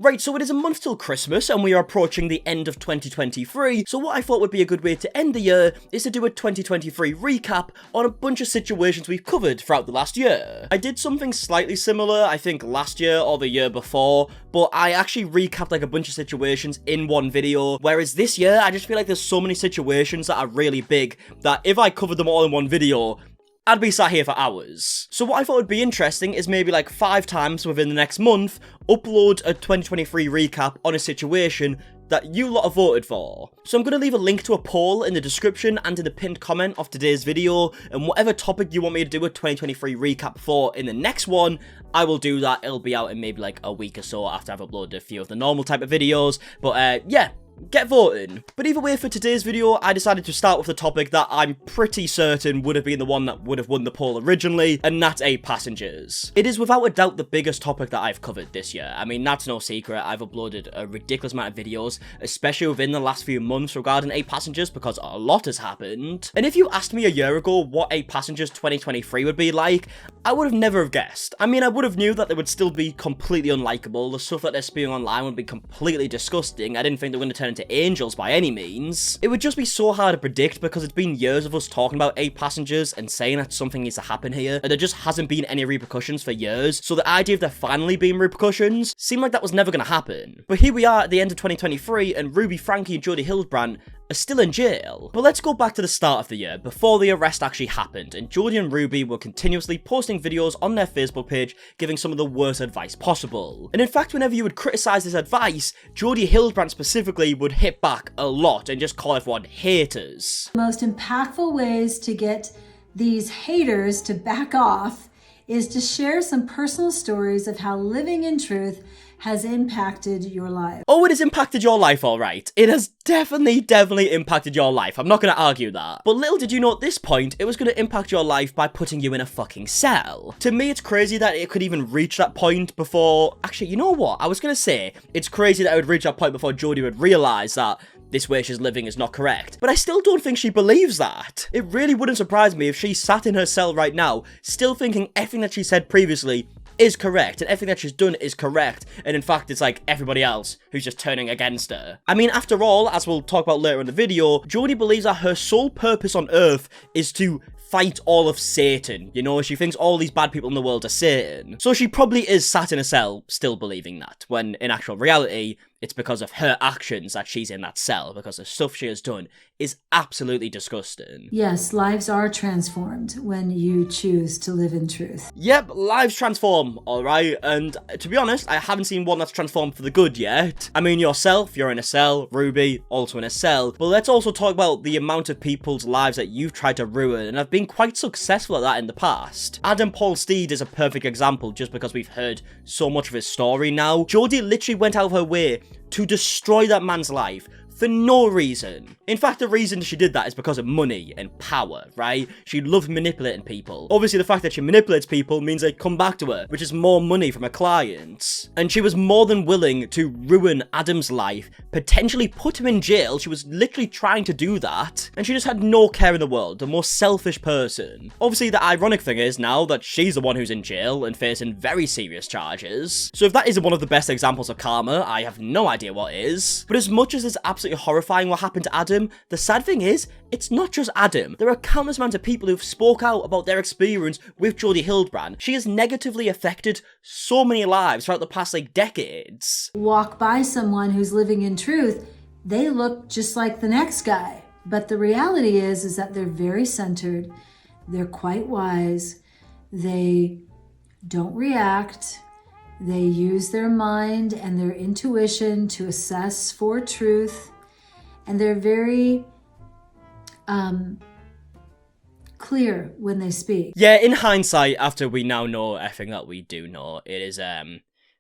Right, so it is a month till Christmas, and we are approaching the end of 2023, so what I thought would be a good way to end the year is to do a 2023 recap on a bunch of situations we've covered throughout the last year. I did something slightly similar, I think last year or the year before, but I actually recapped like a bunch of situations in one video, whereas this year, I just feel like there's so many situations that are really big that if I covered them all in one video, I'd be sat here for hours. So what I thought would be interesting is maybe like 5 times within the next month, upload a 2023 recap on a situation that you lot have voted for. So I'm going to leave a link to a poll in the description and in the pinned comment of today's video, and whatever topic you want me to do a 2023 recap for in the next one, I will do that. It'll be out in maybe like a week or so after I've uploaded a few of the normal type of videos, but yeah. Get voting. But either way, for today's video, I decided to start with the topic that I'm pretty certain would have been the one that would have won the poll originally, and that's A passengers. It is without a doubt the biggest topic that I've covered this year. I mean, that's no secret. I've uploaded a ridiculous amount of videos, especially within the last few months regarding A passengers, because a lot has happened. And if you asked me a year ago what A passengers 2023 would be like, I would have never have guessed. I mean, I would have knew that they would still be completely unlikable. The stuff that they're spewing online would be completely disgusting. I didn't think they were going to turn into angels by any means. It would just be so hard to predict because it's been years of us talking about 8 passengers and saying that something needs to happen here, and there just hasn't been any repercussions for years, so the idea of there finally being repercussions seemed like that was never going to happen. But here we are at the end of 2023, and Ruby, Frankie, and Jodi Hildebrandt are still in jail. But let's go back to the start of the year, before the arrest actually happened, and Jodi and Ruby were continuously posting videos on their Facebook page giving some of the worst advice possible. And in fact, whenever you would criticize this advice, Jodi Hildebrandt specifically would hit back a lot and just call everyone haters. The most impactful ways to get these haters to back off is to share some personal stories of how living in truth has impacted your life. Oh, it has impacted your life, alright. It has definitely impacted your life. I'm not going to argue that. But little did you know at this point, it was going to impact your life by putting you in a fucking cell. To me, it's crazy that it could even reach that point before... Actually, you know what? I was going to say, it's crazy that it would reach that point before Jodi would realise that this way she's living is not correct. But I still don't think she believes that. It really wouldn't surprise me if she sat in her cell right now, still thinking everything that she said previously is correct, and everything that she's done is correct, and in fact it's like everybody else who's just turning against her. I mean, after all, as we'll talk about later in the video, Jodi believes that her sole purpose on Earth is to fight all of Satan. You know, she thinks all these bad people in the world are Satan. So she probably is sat in a cell still believing that, when in actual reality, it's because of her actions that she's in that cell, because the stuff she has done is absolutely disgusting. Yes, lives are transformed when you choose to live in truth. Yep, lives transform, alright, and to be honest, I haven't seen one that's transformed for the good yet. I mean, yourself, you're in a cell, Ruby, also in a cell, but let's also talk about the amount of people's lives that you've tried to ruin, and have been quite successful at that in the past. Adam Paul Steed is a perfect example, just because we've heard so much of his story now. Jodi literally went out of her way to destroy that man's life for no reason. In fact, the reason she did that is because of money and power, right? She loved manipulating people. Obviously, the fact that she manipulates people means they come back to her, which is more money from her clients. And she was more than willing to ruin Adam's life, potentially put him in jail. She was literally trying to do that, and she just had no care in the world, the most selfish person. Obviously, the ironic thing is now that she's the one who's in jail and facing very serious charges. So if that isn't one of the best examples of karma, I have no idea what is. But as much as it's absolutely horrifying what happened to Adam, the sad thing is, it's not just Adam. There are countless amounts of people who've spoke out about their experience with Jodi Hildebrandt. She has negatively affected so many lives throughout the past, like, decades. Walk by someone who's living in truth, they look just like the next guy. But the reality is that they're very centered, they're quite wise, they don't react, they use their mind and their intuition to assess for truth, and they're very clear when they speak. Yeah, in hindsight, after we now know everything that we do know, it is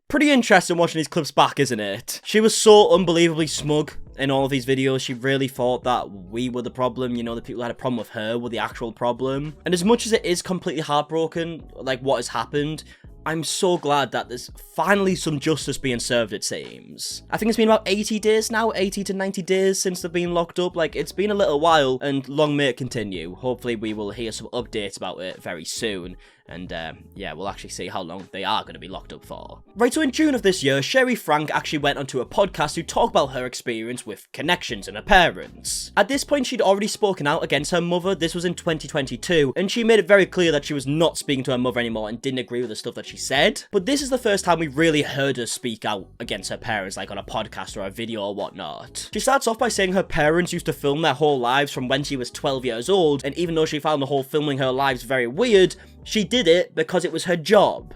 pretty interesting watching these clips back, isn't it? She was so unbelievably smug in all of these videos. She really thought that we were the problem, you know, the people who had a problem with her were the actual problem. And as much as it is completely heartbroken, like what has happened, I'm so glad that there's finally some justice being served, it seems. I think it's been about 80 days now, 80 to 90 days since they've been locked up. Like, it's been a little while, and long may it continue. Hopefully we will hear some updates about it very soon. And yeah, we'll actually see how long they are going to be locked up for. Right, so in June of this year, Sher Frank actually went onto a podcast to talk about her experience with Connexions and her parents. At this point, she'd already spoken out against her mother. This was in 2022, and she made it very clear that she was not speaking to her mother anymore and didn't agree with the stuff that she said. But this is the first time we really heard her speak out against her parents, like on a podcast or a video or whatnot. She starts off by saying her parents used to film their whole lives from when she was 12 years old, and even though she found the whole filming her lives very weird, she did it because it was her job.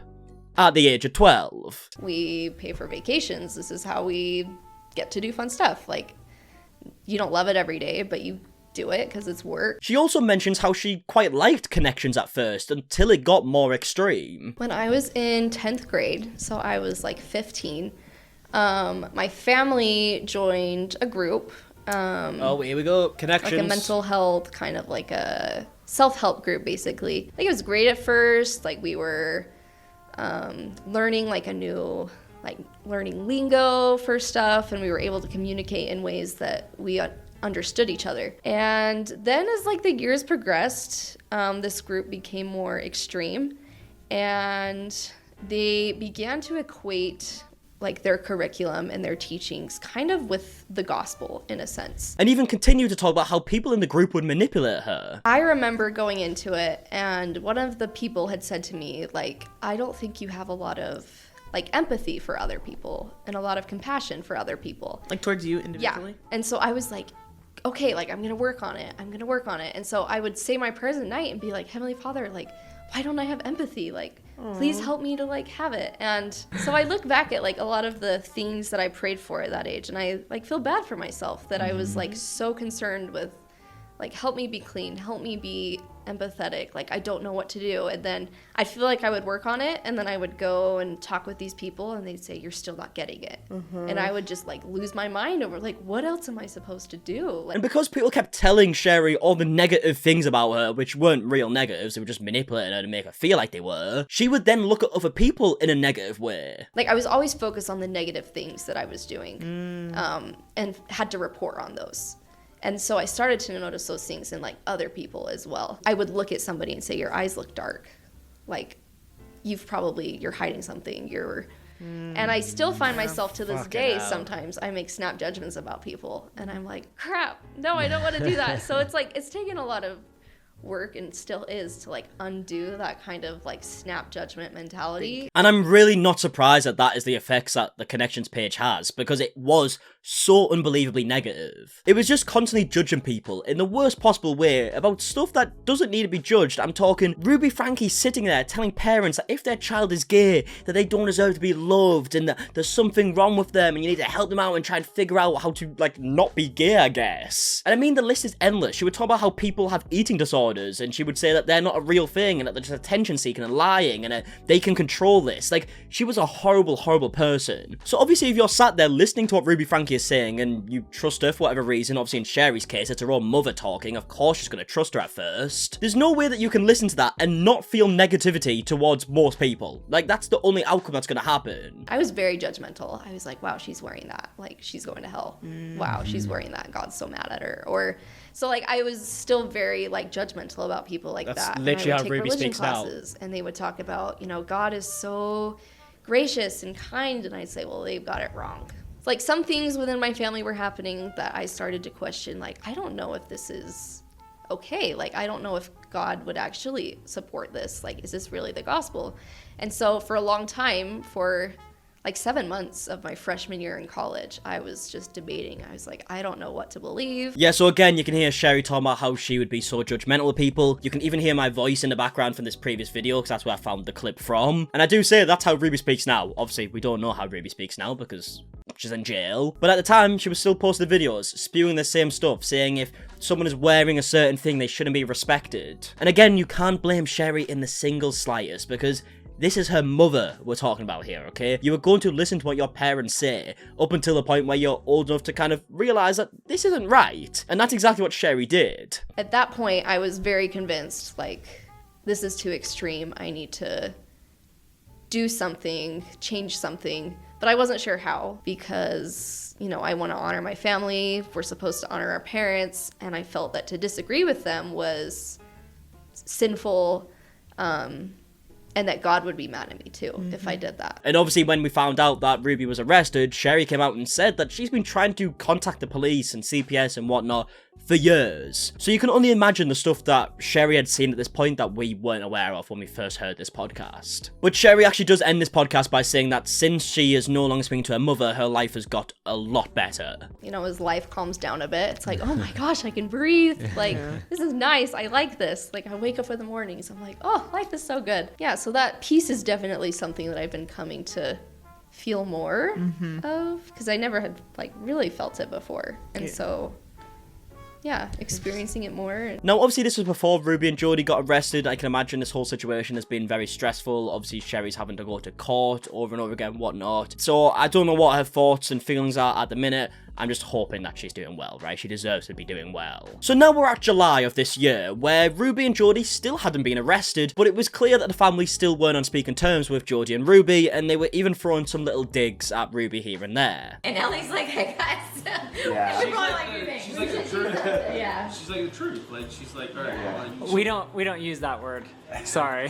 At the age of 12. We pay for vacations. This is how we get to do fun stuff. Like, you don't love it every day, but you do it because it's work. She also mentions how she quite liked Connexions at first until it got more extreme. When I was in 10th grade, so I was like 15, my family joined a group. Oh, here we go. Connexions. Like a mental health, kind of like a self-help group, basically. Like, it was great at first. Like, we were learning like a new, like learning lingo for stuff, and we were able to communicate in ways that we understood each other. And then as like the years progressed, this group became more extreme, and they began to equate like their curriculum and their teachings kind of with the gospel in a sense. And even continue to talk about how people in the group would manipulate her. I remember going into it, and one of the people had said to me, like, I don't think you have a lot of like empathy for other people and a lot of compassion for other people. Like towards you individually? Yeah. And so I was like, okay, like I'm gonna work on it. And so I would say my prayers at night and be like, Heavenly Father, like, why don't I have empathy? Like, please help me to like have it. And so I look back at like a lot of the things that I prayed for at that age, and I like feel bad for myself that I was like so concerned with like, help me be clean, help me be empathetic, like I don't know what to do. And then I feel like I would work on it, and then I would go and talk with these people, and they'd say, you're still not getting it. And I would just like lose my mind over like, what else am I supposed to do? Like, and because people kept telling Sherry all the negative things about her, which weren't real negatives, they were just manipulating her to make her feel like they were, she would then look at other people in a negative way. like I was always focused on the negative things that I was doing, and had to report on those. And so I started to notice those things in like other people as well. I would look at somebody and say, your eyes look dark. Like, you're hiding something. And I still find myself to this day, sometimes I make snap judgments about people. And I'm like, crap, no, I don't want to do that. So it's like, it's taken a lot of work, and still is, to like undo that kind of like snap judgment mentality. And I'm really not surprised that that is the effects that the Connexions page has, because it was so unbelievably negative. It was just constantly judging people in the worst possible way about stuff that doesn't need to be judged. I'm talking Ruby Frankie sitting there telling parents that if their child is gay, that they don't deserve to be loved, and that there's something wrong with them, and you need to help them out and try and figure out how to like not be gay, I guess. And I mean, the list is endless. She would talk about how people have eating disorders, and she would say that they're not a real thing, and that they're just attention seeking and lying, and they can control this. Like, she was a horrible, horrible person. So obviously, if you're sat there listening to what Ruby Frankie is saying, and you trust her for whatever reason, obviously in Sherry's case, it's her own mother talking, of course she's going to trust her at first. There's no way that you can listen to that and not feel negativity towards most people. Like, that's the only outcome that's going to happen. I was very judgmental. I was like, wow, she's wearing that. Like, she's going to hell. Wow, she's wearing that. God's so mad at her. Or, so like, I was still very like judgmental about people like That's that. literally and I would how take Ruby religion speaks now. classes, and they would talk about, you know, God is so gracious and kind. And I'd say, well, they've got it wrong. Like, some things within my family were happening that I started to question, like, I don't know if this is okay. Like, I don't know if God would actually support this. Like, is this really the gospel? And so for a long time, for like 7 months of my freshman year in college, I was just debating. I was like, I don't know what to believe. Yeah, so again, you can hear Sherry talking about how she would be so judgmental of people. You can even hear my voice in the background from this previous video, because that's where I found the clip from. And I do say that's how Ruby speaks now. Obviously, we don't know how Ruby speaks now, because she's in jail. But at the time, she was still posting videos, spewing the same stuff, saying if someone is wearing a certain thing, they shouldn't be respected. And again, you can't blame Sherry in the single slightest, because this is her mother we're talking about here, okay? You are going to listen to what your parents say up until the point where you're old enough to kind of realize that this isn't right. And that's exactly what Sherry did. At that point, I was very convinced, like, this is too extreme. I need to do something, change something. But I wasn't sure how, because, you know, I want to honor my family. We're supposed to honor our parents. And I felt that to disagree with them was sinful, and that God would be mad at me too if I did that. And obviously when we found out that Ruby was arrested, Sherry came out and said that she's been trying to contact the police and CPS and whatnot for years. So you can only imagine the stuff that Sherry had seen at this point that we weren't aware of when we first heard this podcast. But Sherry actually does end this podcast by saying that since she is no longer speaking to her mother, her life has got a lot better. You know, as life calms down a bit, it's like, oh my gosh, I can breathe. Like, this is nice. I like this. Like, I wake up in the mornings, I'm like, oh, life is so good. Yeah, so that peace is definitely something that I've been coming to feel more of, because I never had, like, really felt it before. And so... yeah, experiencing it more. Now, obviously, this was before Ruby and Jodi got arrested. I can imagine this whole situation has been very stressful. Obviously, Sherry's having to go to court over and over again, whatnot. So, I don't know what her thoughts and feelings are at the minute. I'm just hoping that she's doing well, right? She deserves to be doing well. So now we're at July of this year, where Ruby and Jodi still hadn't been arrested, but it was clear that the family still weren't on speaking terms with Jodi and Ruby, and they were even throwing some little digs at Ruby here and there. And Ellie's like, hey guys, Yeah. she's like, She's like the truth. yeah. She's like the truth. Like she's like, all right. Yeah. We don't use that word. Sorry.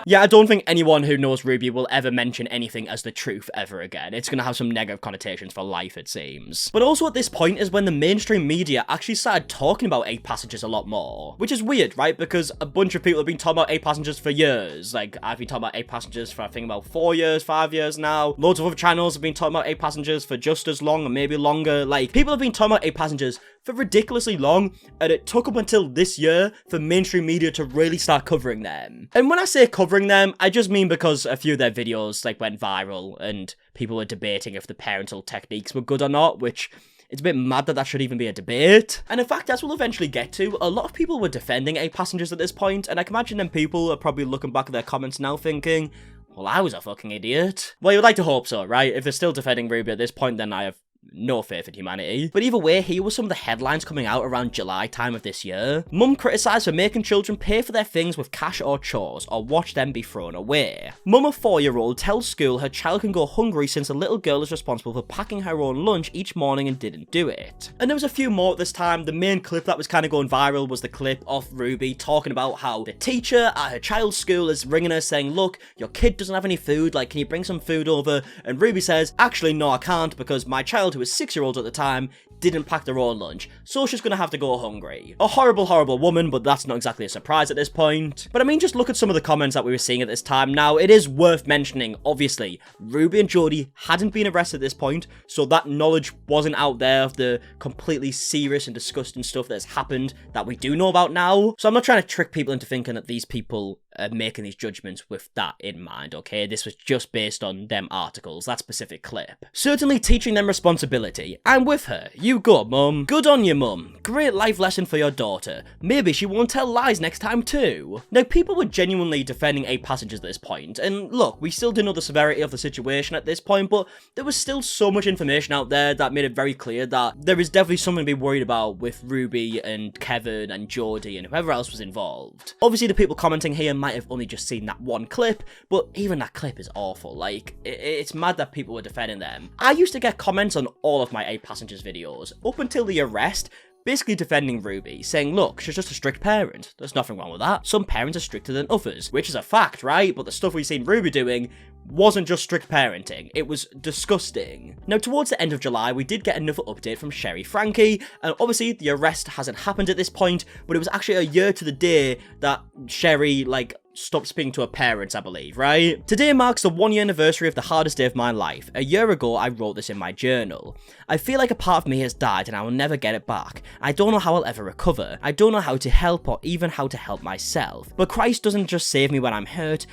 Yeah, I don't think anyone who knows Ruby will ever mention anything as the truth ever again. It's gonna have some negative connotations for life, it seems. But also at this point is when the mainstream media actually started talking about 8 Passengers a lot more. Which is weird, right? Because a bunch of people have been talking about 8 Passengers for years. Like, I've been talking about 8 Passengers for, I think, about 4 years, 5 years now. Loads of other channels have been talking about 8 Passengers for just as long, or maybe longer. Like, people have been talking about 8 Passengers for ridiculously long, and it took up until this year for mainstream media to really start covering them. And when I say covering them, I just mean because a few of their videos, like, went viral, and people were debating if the parental techniques were good or not, which... it's a bit mad that that should even be a debate. And in fact, as we'll eventually get to, a lot of people were defending 8 Passengers at this point, and I can imagine them people are probably looking back at their comments now thinking, well, I was a fucking idiot. Well, you'd like to hope so, right? If they're still defending Ruby at this point, then I have no faith in humanity. But either way, here were some of the headlines coming out around July time of this year. Mum criticised for making children pay for their things with cash or chores, or watch them be thrown away. Mum of 4-year-old tells school her child can go hungry since a little girl is responsible for packing her own lunch each morning and didn't do it. And there was a few more at this time. The main clip that was kind of going viral was the clip of Ruby talking about how the teacher at her child's school is ringing her saying, look, your kid doesn't have any food, like, can you bring some food over? And Ruby says, actually, no, I can't, because my child, who was 6-year-old at the time, didn't pack their own lunch, so she's gonna have to go hungry. A horrible, horrible woman, but that's not exactly a surprise at this point. But I mean, just look at some of the comments that we were seeing at this time. Now, it is worth mentioning, obviously, Ruby and Jodi hadn't been arrested at this point, so that knowledge wasn't out there of the completely serious and disgusting stuff that's happened that we do know about now. So I'm not trying to trick people into thinking that these people are making these judgments with that in mind, okay? This was just based on them articles, that specific clip. Certainly teaching them responsibility. I'm with her. You go, mum. Good on you, mum. Great life lesson for your daughter. Maybe she won't tell lies next time too. Now, people were genuinely defending 8 Passengers at this point, and look, we still didn't know the severity of the situation at this point, but there was still so much information out there that made it very clear that there is definitely something to be worried about with Ruby and Kevin and Jodi and whoever else was involved. Obviously, the people commenting here might have only just seen that one clip, but even that clip is awful. Like, it's mad that people were defending them. I used to get comments on all of my 8 Passengers videos, up until the arrest, basically defending Ruby, saying, look, she's just a strict parent. There's nothing wrong with that. Some parents are stricter than others, which is a fact, right? But the stuff we've seen Ruby doing wasn't just strict parenting, it was disgusting. Now, towards the end of July, we did get another update from Sher Frankie, and obviously the arrest hasn't happened at this point, but it was actually a year to the day that Sherry, like, stopped speaking to her parents, I believe, right? Today marks the 1-year anniversary of the hardest day of my life. A year ago, I wrote this in my journal. I feel like a part of me has died and I will never get it back. I don't know how I'll ever recover. I don't know how to help or even how to help myself. But Christ doesn't just save me when I'm hurt,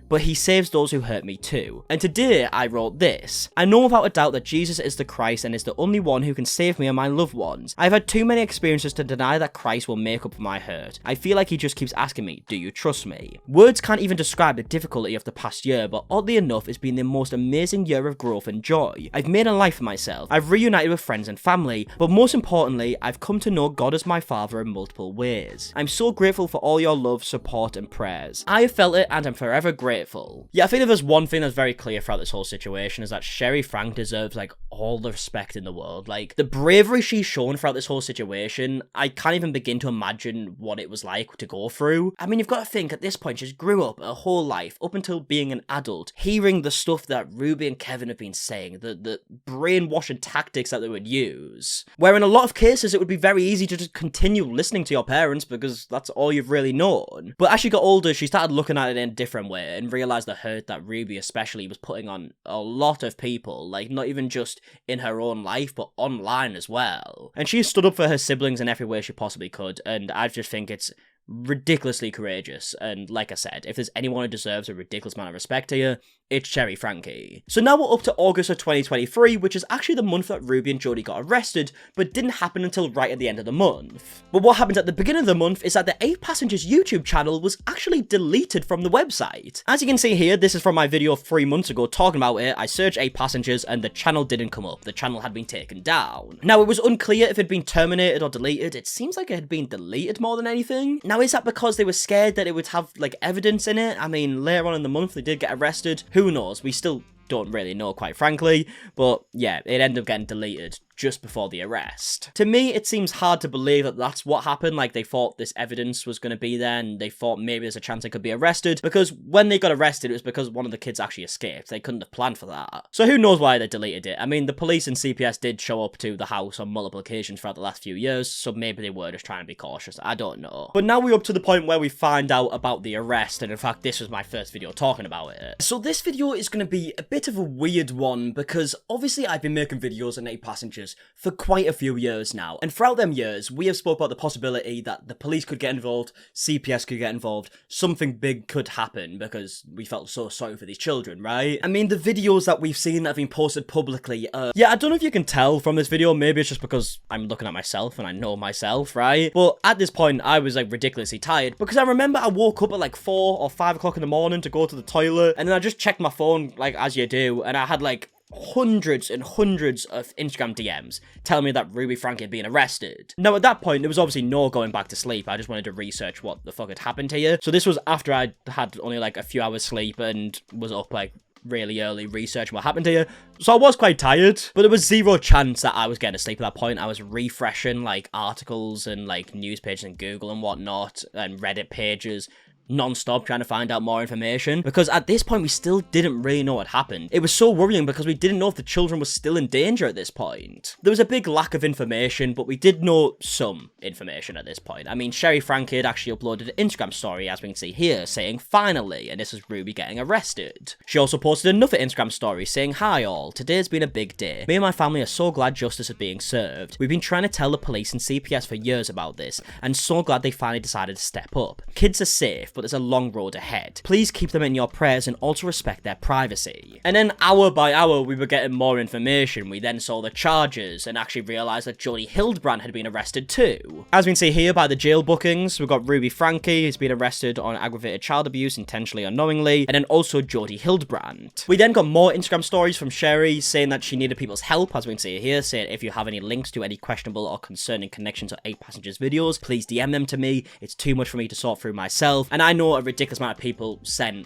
but he saves those who hurt me too. And today, I wrote this. I know without a doubt that Jesus is the Christ and is the only one who can save me and my loved ones. I've had too many experiences to deny that Christ will make up for my hurt. I feel like he just keeps asking me, do you trust me? Words can't even describe the difficulty of the past year, but oddly enough, it's been the most amazing year of growth and joy. I've made a life for myself. I've reunited with friends and family, but most importantly, I've come to know God as my Father in multiple ways. I'm so grateful for all your love, support, and prayers. I have felt it and I'm forever grateful grateful. Yeah, I think if there's one thing that's very clear throughout this whole situation is that Sher Frank deserves, like, all the respect in the world. Like, the bravery she's shown throughout this whole situation, I can't even begin to imagine what it was like to go through. I mean, you've got to think, at this point, she's grew up her whole life, up until being an adult, hearing the stuff that Ruby and Kevin have been saying, the brainwashing tactics that they would use. Where in a lot of cases, it would be very easy to just continue listening to your parents because that's all you've really known. But as she got older, she started looking at it in a different way and realised the hurt that Ruby especially was putting on a lot of people, like not even just in her own life, but online as well. And she stood up for her siblings in every way she possibly could, and I just think it's ridiculously courageous. And like I said, if there's anyone who deserves a ridiculous amount of respect here, it's Sher Frankie. So now we're up to August of 2023, which is actually the month that Ruby and Jodi got arrested, but didn't happen until right at the end of the month. But what happened at the beginning of the month is that the 8 Passengers YouTube channel was actually deleted from the website. As you can see here, this is from my video 3 months ago talking about it. I searched 8 Passengers and the channel didn't come up. The channel had been taken down. Now, it was unclear if it had been terminated or deleted. It seems like it had been deleted more than anything. Now, is that because they were scared that it would have, like, evidence in it? I mean, later on in the month, they did get arrested. Who knows? We still don't really know, quite frankly. But yeah, it ended up getting deleted just before the arrest. To me, it seems hard to believe that that's what happened. Like, they thought this evidence was going to be there and they thought maybe there's a chance they could be arrested, because when they got arrested, it was because one of the kids actually escaped. They couldn't have planned for that. So who knows why they deleted it? I mean, the police and CPS did show up to the house on multiple occasions throughout the last few years, so maybe they were just trying to be cautious. I don't know. But now we're up to the point where we find out about the arrest, and in fact, this was my first video talking about it. So this video is going to be a bit of a weird one, because obviously I've been making videos on 8 Passengers for quite a few years now, and throughout them years, we have spoke about the possibility that the police could get involved, CPS could get involved, something big could happen, because we felt so sorry for these children, right? I mean, the videos that we've seen that have been posted publicly, yeah, I don't know if you can tell from this video, maybe it's just because I'm looking at myself and I know myself, right? But at this point, I was like ridiculously tired, because I remember I woke up at like 4 or 5 o'clock in the morning to go to the toilet, and then I just checked my phone, like as you do, and I had like hundreds and hundreds of Instagram DMs telling me that Ruby Franke had been arrested. Now, at that point, there was obviously no going back to sleep. I just wanted to research what the fuck had happened here. So this was after I had only like a few hours sleep and was up like really early researching what happened here. So I was quite tired, but there was zero chance that I was getting to sleep at that point. I was refreshing like articles and like news pages and Google and whatnot and Reddit pages non-stop trying to find out more information, because at this point we still didn't really know what happened. It was so worrying because we didn't know if the children were still in danger at this point. There was a big lack of information, but we did know some information at this point. I mean, Sher Frank had actually uploaded an Instagram story, as we can see here, saying finally, and this is Ruby getting arrested. She also posted another Instagram story saying, "Hi all, today's been a big day. Me and my family are so glad justice is being served. We've been trying to tell the police and CPS for years about this, and so glad they finally decided to step up. Kids are safe, but there's a long road ahead. Please keep them in your prayers and also respect their privacy." And then hour by hour, we were getting more information. We then saw the charges and actually realised that Jodi Hildebrandt had been arrested too. As we can see here by the jail bookings, we've got Ruby Franke, who's been arrested on aggravated child abuse intentionally or knowingly, and then also Jodi Hildebrandt. We then got more Instagram stories from Sherry saying that she needed people's help, as we can see here, saying if you have any links to any questionable or concerning Connexions or 8 Passengers videos, please DM them to me. It's too much for me to sort through myself. And I know a ridiculous amount of people sent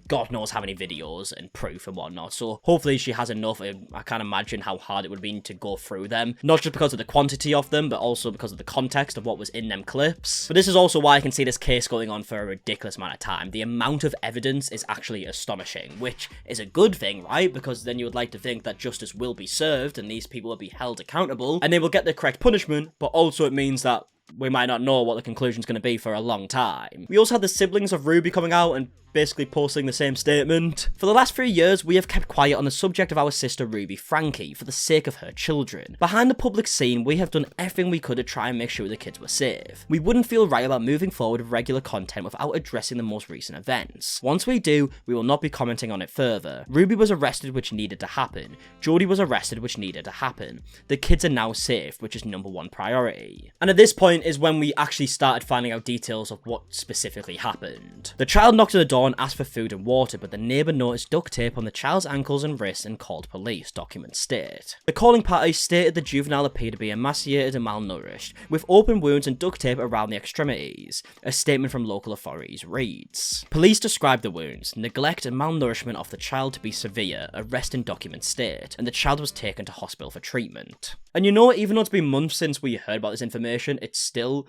God knows how many videos and proof and whatnot, so hopefully she has enough. I can't imagine how hard it would have been to go through them, not just because of the quantity of them, but also because of the context of what was in them clips. But this is also why I can see this case going on for a ridiculous amount of time. The amount of evidence is actually astonishing, which is a good thing, right? Because then you would like to think that justice will be served and these people will be held accountable and they will get the correct punishment, but also it means that we might not know what the conclusion's going to be for a long time. We also had the siblings of Ruby coming out and basically posting the same statement. For the last 3 years, we have kept quiet on the subject of our sister Ruby Franke for the sake of her children. Behind the public scene, we have done everything we could to try and make sure the kids were safe. We wouldn't feel right about moving forward with regular content without addressing the most recent events. Once we do, we will not be commenting on it further. Ruby was arrested, which needed to happen. Jodi was arrested, which needed to happen. The kids are now safe, which is #1 priority. And at this point is when we actually started finding out details of what specifically happened. The child knocked on the door door and asked for food and water, but the neighbour noticed duct tape on the child's ankles and wrists and called police, documents state. The calling party stated the juvenile appeared to be emaciated and malnourished, with open wounds and duct tape around the extremities. A statement from local authorities reads, police described the wounds, neglect and malnourishment of the child to be severe, arresting documents state, and the child was taken to hospital for treatment. And you know, even though it's been months since we heard about this information, it's still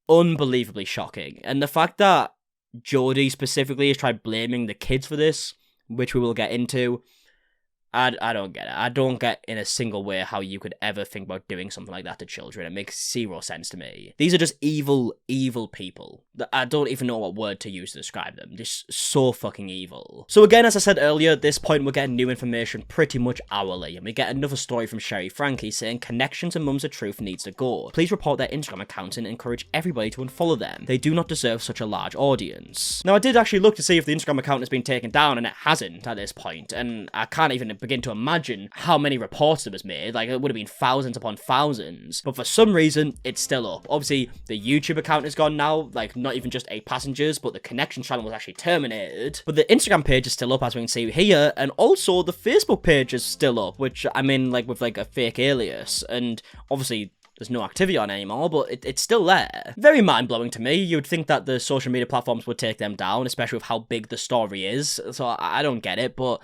unbelievably shocking. And the fact that Jodi specifically has tried blaming the kids for this, which we will get into, I don't get it. I don't get in a single way how you could ever think about doing something like that to children. It makes zero sense to me. These are just evil, evil people. I don't even know what word to use to describe them. Just so fucking evil. So again, as I said earlier, at this point we're getting new information pretty much hourly, and we get another story from Sher Frankies saying Connexions and Mums of Truth needs to go. Please report their Instagram account and encourage everybody to unfollow them. They do not deserve such a large audience. Now I did actually look to see if the Instagram account has been taken down, and it hasn't at this point, and I can't even begin to imagine how many reports there was made. Like, it would have been thousands upon thousands, but for some reason it's still up. Obviously the YouTube account is gone now, like not even just 8 passengers, but the Connexions channel was actually terminated, but the Instagram page is still up, as we can see here, and also the Facebook page is still up, which I'm in like with like a fake alias, and obviously there's no activity on anymore, but it's still there. Very mind-blowing to me. You'd think that the social media platforms would take them down, especially with how big the story is, so I don't get it, but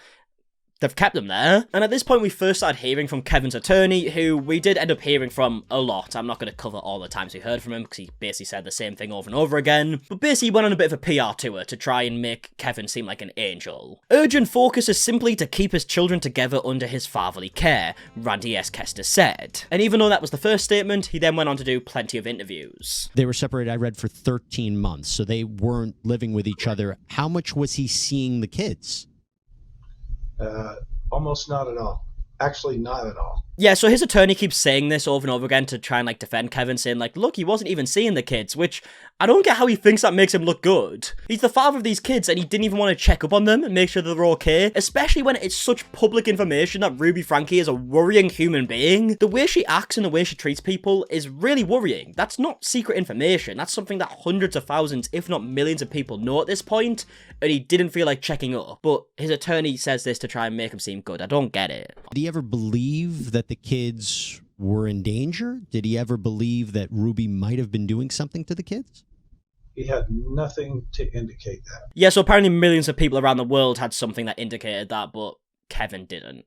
they've kept them there. And at this point, we first started hearing from Kevin's attorney, who we did end up hearing from a lot. I'm not going to cover all the times we heard from him, because he basically said the same thing over and over again. But basically, he went on a bit of a PR tour to try and make Kevin seem like an angel. Urgent focus is simply to keep his children together under his fatherly care, Randy S. Kester said. And even though that was the first statement, he then went on to do plenty of interviews. They were separated, I read, for 13 months, so they weren't living with each other. How much was he seeing the kids? Almost not at all. Actually, not at all. Yeah, so his attorney keeps saying this over and over again to try and like defend Kevin, saying like, look, he wasn't even seeing the kids, which I don't get how he thinks that makes him look good. He's the father of these kids and he didn't even want to check up on them and make sure that they're okay, especially when it's such public information that Ruby Franke is a worrying human being. The way she acts and the way she treats people is really worrying. That's not secret information. That's something that hundreds of thousands, if not millions of people know at this point, and he didn't feel like checking up. But his attorney says this to try and make him seem good. I don't get it. Did he ever believe that the kids were in danger? Did he ever believe that Ruby might have been doing something to the kids? He had nothing to indicate that. Yeah, so apparently millions of people around the world had something that indicated that, but Kevin didn't.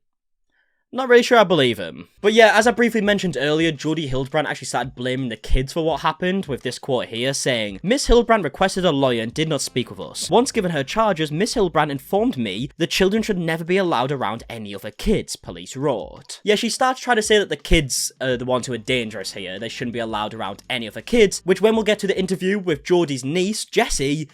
Not really sure I believe him. But yeah, as I briefly mentioned earlier, Jodi Hildebrandt actually started blaming the kids for what happened, with this quote here saying, Miss Hildebrandt requested a lawyer and did not speak with us. Once given her charges, Miss Hildebrandt informed me the children should never be allowed around any other kids, police wrote. Yeah, she starts trying to say that the kids are the ones who are dangerous here. They shouldn't be allowed around any other kids, which when we'll get to the interview with Jodi's niece, Jessie,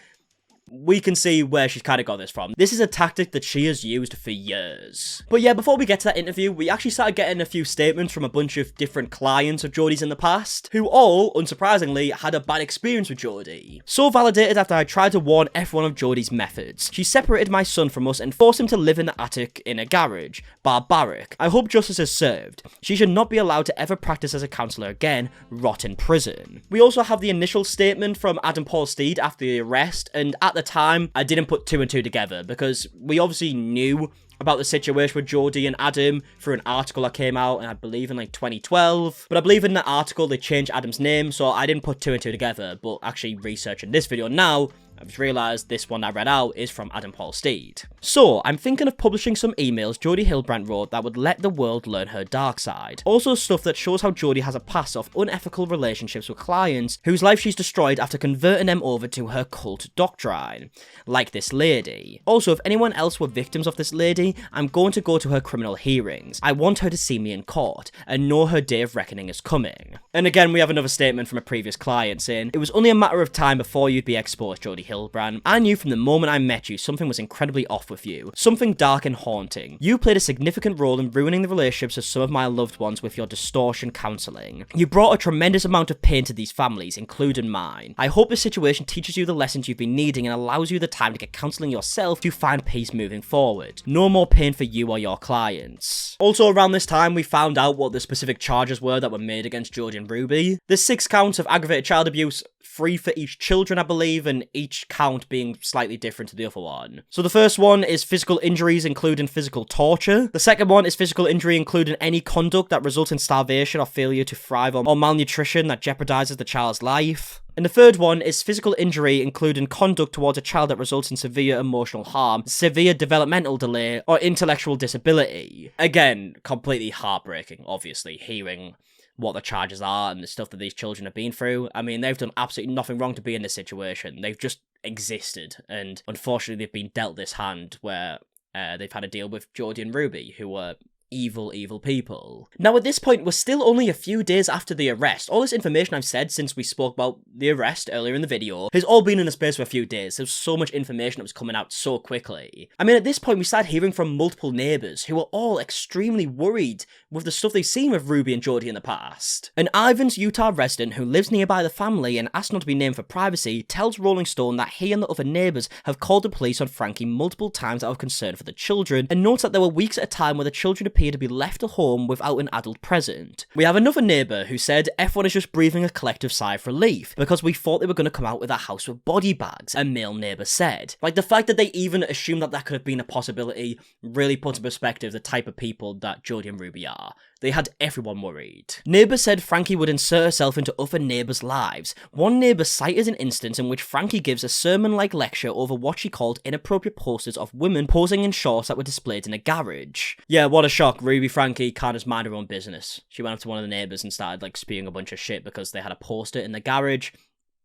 we can see where she's kind of got this from. This is a tactic that she has used for years. But yeah, before we get to that interview, we actually started getting a few statements from a bunch of different clients of Jodi's in the past, who all, unsurprisingly, had a bad experience with Jodi. So validated after I tried to warn everyone of Jodi's methods. She separated my son from us and forced him to live in the attic in a garage. Barbaric. I hope justice is served. She should not be allowed to ever practice as a counsellor again. Rot in prison. We also have the initial statement from Adam Paul Steed after the arrest, and at the time, I didn't put 2 and 2 together because we obviously knew about the situation with Jodi and Adam through an article that came out, and I believe in like 2012. But I believe in that article they changed Adam's name, so I didn't put 2 and 2 together. But actually researching this video now, I've just realised this one I read out is from Adam Paul Steed. So, I'm thinking of publishing some emails Jodi Hildebrandt wrote that would let the world learn her dark side. Also stuff that shows how Jodi has a past of unethical relationships with clients whose life she's destroyed after converting them over to her cult doctrine. Like this lady. Also, if anyone else were victims of this lady, I'm going to go to her criminal hearings. I want her to see me in court and know her day of reckoning is coming. And again, we have another statement from a previous client saying, it was only a matter of time before you'd be exposed, Jodi Hildebrandt. I knew from the moment I met you something was incredibly off with you. Something dark and haunting. You played a significant role in ruining the relationships of some of my loved ones with your distortion counselling. You brought a tremendous amount of pain to these families, including mine. I hope this situation teaches you the lessons you've been needing and allows you the time to get counselling yourself to find peace moving forward. No more pain for you or your clients. Also around this time we found out what the specific charges were that were made against Jodi and Ruby. The 6 counts of aggravated child abuse, 3 for each children, I believe, and each count being slightly different to the other one. So the first one is physical injuries, including physical torture. The second one is physical injury, including any conduct that results in starvation or failure to thrive, or malnutrition that jeopardizes the child's life. And the third one is physical injury, including conduct towards a child that results in severe emotional harm, severe developmental delay, or intellectual disability. Again, completely heartbreaking, obviously, hearing what the charges are and the stuff that these children have been through. I mean, they've done absolutely nothing wrong to be in this situation. They've just existed, and unfortunately they've been dealt this hand where they've had to deal with Jodi and Ruby, who were evil people. Now, at this point, we're still only a few days after the arrest. All this information I've said since we spoke about the arrest earlier in the video has all been in the space of a few days. There's so much information that was coming out so quickly. I mean, at this point, we started hearing from multiple neighbours who were all extremely worried with the stuff they've seen with Ruby and Jodi in the past. An Ivans, Utah resident who lives nearby the family and asked not to be named for privacy tells Rolling Stone that he and the other neighbours have called the police on Frankie multiple times out of concern for the children, and notes that there were weeks at a time where the children appeared to be left at home without an adult present. We have another neighbour who said F1 is just breathing a collective sigh of relief because we thought they were going to come out with a house with body bags, a male neighbour said. Like, the fact that they even assumed that could have been a possibility really puts in perspective the type of people that Jodi and Ruby are. They had everyone worried. Neighbours said Frankie would insert herself into other neighbours' lives. One neighbour cited an instance in which Frankie gives a sermon-like lecture over what she called inappropriate posters of women posing in shorts that were displayed in a garage. Yeah, what a shock. Ruby Franke can't just mind her own business. She went up to one of the neighbours and started, like, spewing a bunch of shit because they had a poster in the garage.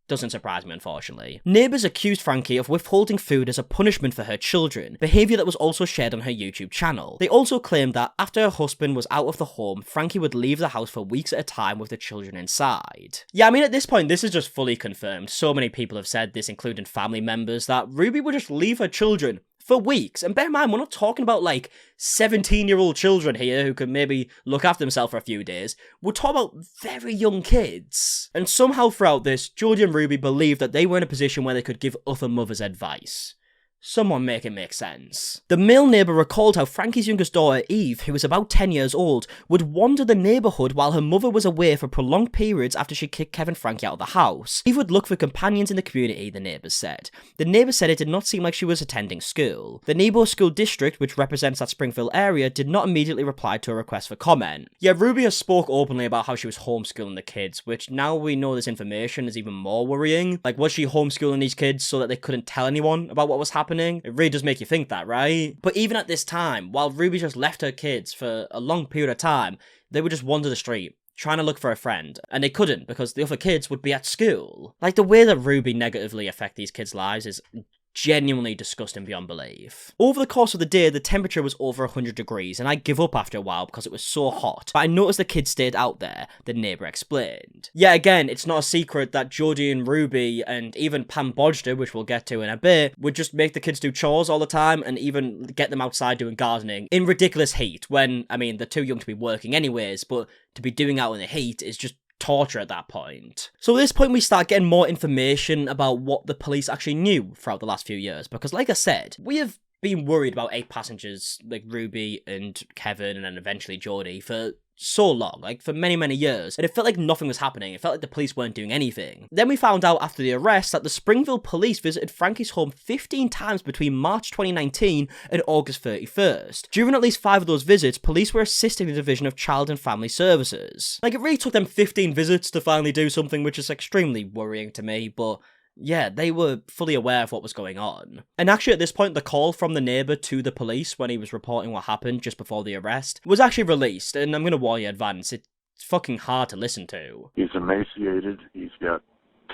Doesn't surprise me, unfortunately. Neighbours accused Frankie of withholding food as a punishment for her children, behaviour that was also shared on her YouTube channel. They also claimed that after her husband was out of the home, Frankie would leave the house for weeks at a time with the children inside. Yeah, I mean, at this point, this is just fully confirmed. So many people have said this, including family members, that Ruby would just leave her children for weeks. And bear in mind, we're not talking about, like, 17-year-old children here who can maybe look after themselves for a few days. We're talking about very young kids. And somehow throughout this, Jodi and Ruby believed that they were in a position where they could give other mothers advice. Someone make it make sense. The male neighbour recalled how Frankie's youngest daughter, Eve, who was about 10 years old, would wander the neighbourhood while her mother was away for prolonged periods after she kicked Kevin Franke out of the house. Eve would look for companions in the community, the neighbours said. The neighbour said it did not seem like she was attending school. The Nebo School District, which represents that Springfield area, did not immediately reply to a request for comment. Yeah, Ruby has spoke openly about how she was homeschooling the kids, which now we know this information is even more worrying. Like, was she homeschooling these kids so that they couldn't tell anyone about what was happening? It really does make you think that, right? But even at this time, while Ruby just left her kids for a long period of time, they would just wander the street, trying to look for a friend, and they couldn't because the other kids would be at school. Like, the way that Ruby negatively affects these kids' lives is genuinely disgusting beyond belief. Over the course of the day, the temperature was over 100 degrees, and I give up after a while because it was so hot. But I noticed the kids stayed out there, the neighbour explained. Yeah, again, it's not a secret that Jodi and Ruby, and even Pam Bodger, which we'll get to in a bit, would just make the kids do chores all the time, and even get them outside doing gardening in ridiculous heat, when, I mean, they're too young to be working anyways, but to be doing out in the heat is just torture at that point. So at this point we start getting more information about what the police actually knew throughout the last few years, because like I said, we have been worried about 8 passengers like Ruby and Kevin and then eventually Jodi for so long, like for many years, and it felt like nothing was happening. It felt like the police weren't doing anything. Then we found out after the arrest that the Springfield police visited Frankie's home 15 times between March 2019 and August 31st. During at least 5 of those visits, police were assisting the Division of Child and Family Services. Like, it really took them 15 visits to finally do something, which is extremely worrying to me, but yeah, they were fully aware of what was going on. And actually at this point, the call from the neighbour to the police when he was reporting what happened just before the arrest was actually released, and I'm going to warn you in advance, it's fucking hard to listen to. He's emaciated, he's got